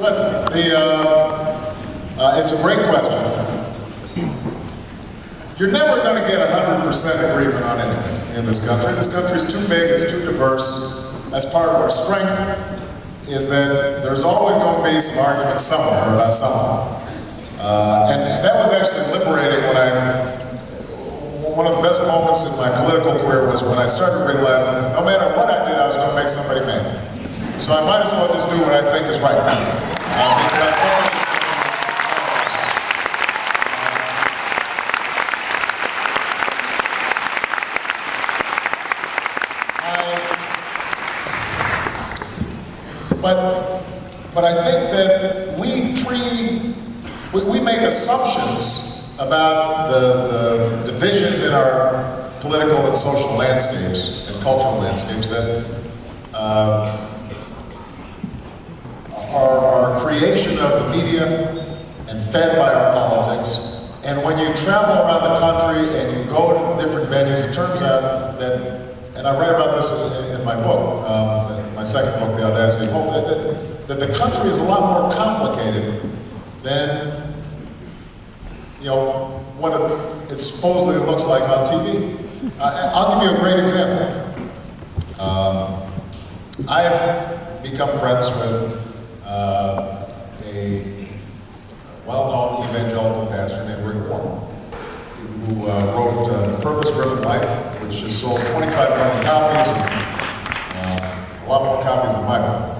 Listen, it's a great question. You're never going to get 100% agreement on anything in this country. This country is too big, it's too diverse. That's part of our strength, is that there's always going to be some argument somewhere about something. And that was actually liberating when one of the best moments in my political career was when I started realizing no matter what I did, I was going to make somebody mad. So I might as well just do what I think is right. Because somebody... But I think that we make assumptions about the divisions in our political and social landscapes and cultural landscapes that are creation of the media and fed by our politics. And when you travel around the country and you go to different venues, it turns out that, and I read about this in my book, my second book, The Audacity of Hope, that the country is a lot more complicated than, what it supposedly looks like on TV. I'll give you a great example. I have become friends with a well-known evangelical pastor named Rick Warren, who wrote The Purpose-Driven Life, which has sold 25 million copies, and a lot more copies than my book.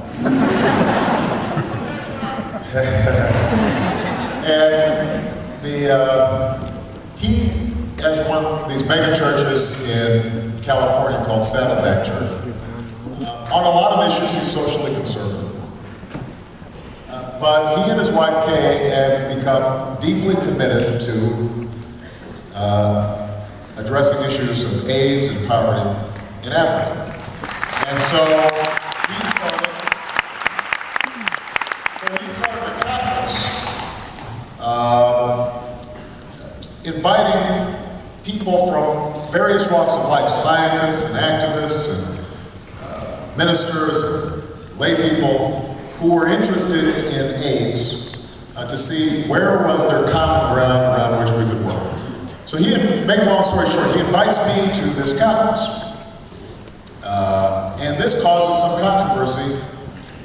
And he has one of these mega churches in California called Saddleback Church. On a lot of issues, he's socially conservative. But he and his wife Kay have become deeply committed to addressing issues of AIDS and poverty in Africa. And so he started a conference inviting people from various walks of life, scientists and activists and ministers and lay people who were interested in AIDS to see where was their common ground around which we could work. So make a long story short, he invites me to this conference. And this causes some controversy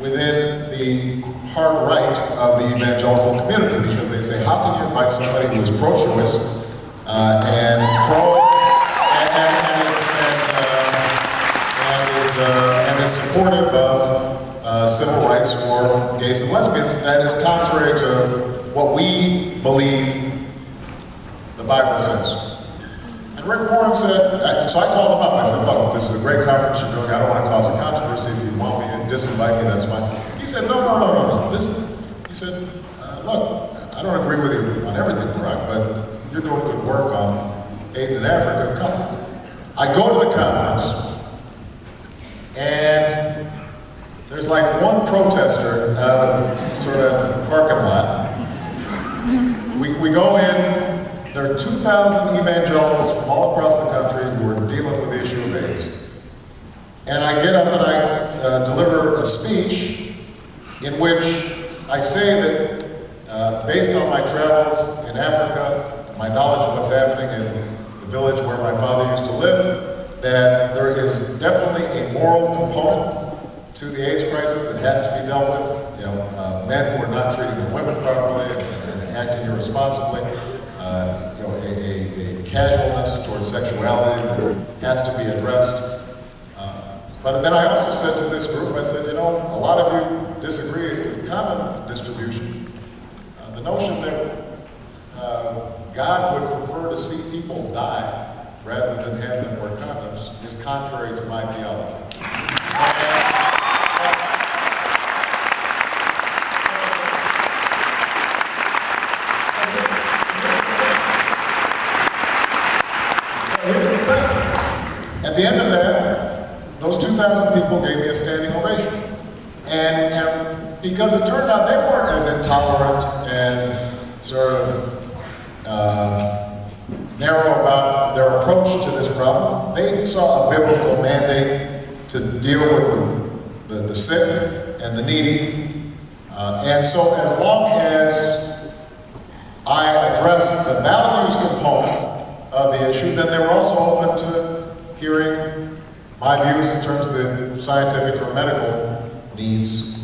within the hard right of the evangelical community, because they say, how can you invite somebody who is pro-choice and is supportive of civil rights for gays and lesbians? That is contrary to what we believe the Bible says. And Rick Warren said, so I called him up. I said, look, this is a great conference you're doing. I don't want to cause a controversy. If you want me to disinvite me, that's fine. He said, no. He said, look, I don't agree with you on everything, Barack, but you're doing good work on AIDS in Africa. Come. I go to the conference, and there's like one protester sort of at the parking lot. We go in. There are 2,000 evangelicals from all across the country who are dealing with the issue of AIDS. And I get up and I deliver a speech in which I say that based on my travels in Africa, my knowledge of what's happening in the village where my father used to live, that there is definitely a moral component to the AIDS crisis that has to be dealt with. Men who are not treating their women properly and acting irresponsibly. A casualness towards sexuality that has to be addressed. But then I also said to this group, I said, a lot of you disagree with condom distribution. The notion that God would prefer to see people die rather than have them wear condoms is contrary to my theology. At the end of that, those 2,000 people gave me a standing ovation. And because it turned out they weren't as intolerant and sort of narrow about their approach to this problem. They saw a biblical mandate to deal with the sick and the needy And so as long as I address the values component of the issue, then they were also open to hearing my views in terms of the scientific or medical needs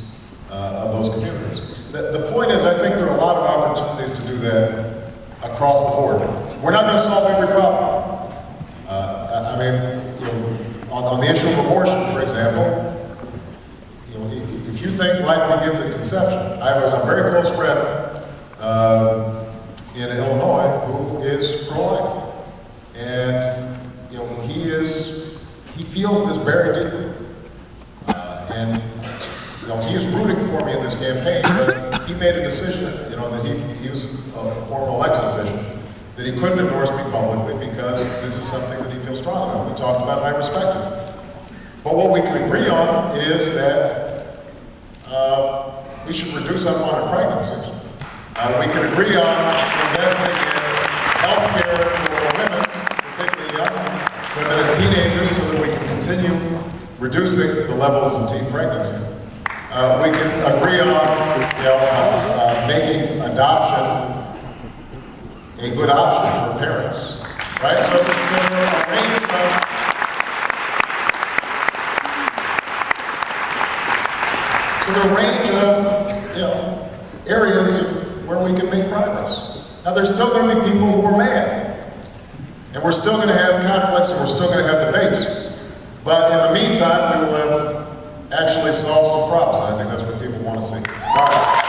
of those communities. The point is, I think there are a lot of opportunities to do that across the board. We're not going to solve every problem. I mean, you know, on the issue of abortion, for example, you know, if you think life begins at conception, I have a very close friend in Illinois who is pro-life. And, you know, he feels this very deeply. And, you know, he is rooting for me in this campaign, but he made a decision, you know, that he was a former elected official, that he couldn't endorse me publicly because this is something that he feels strongly about. We talked about it and I respect it. But what we can agree on is that we should reduce unwanted pregnancies. We can agree on investing in health care for women, particularly young women and teenagers, so that we can continue reducing the levels of teen pregnancy. We can agree on, you know, making adoption a good option for parents, right? So there are a range of you know, areas where we can make progress. Now, there's still going to be people who are mad, and we're still going to have conflicts, and we're still going to have debates. But in the meantime, we will have actually solved some problems, and I think that's what people want to see. All right.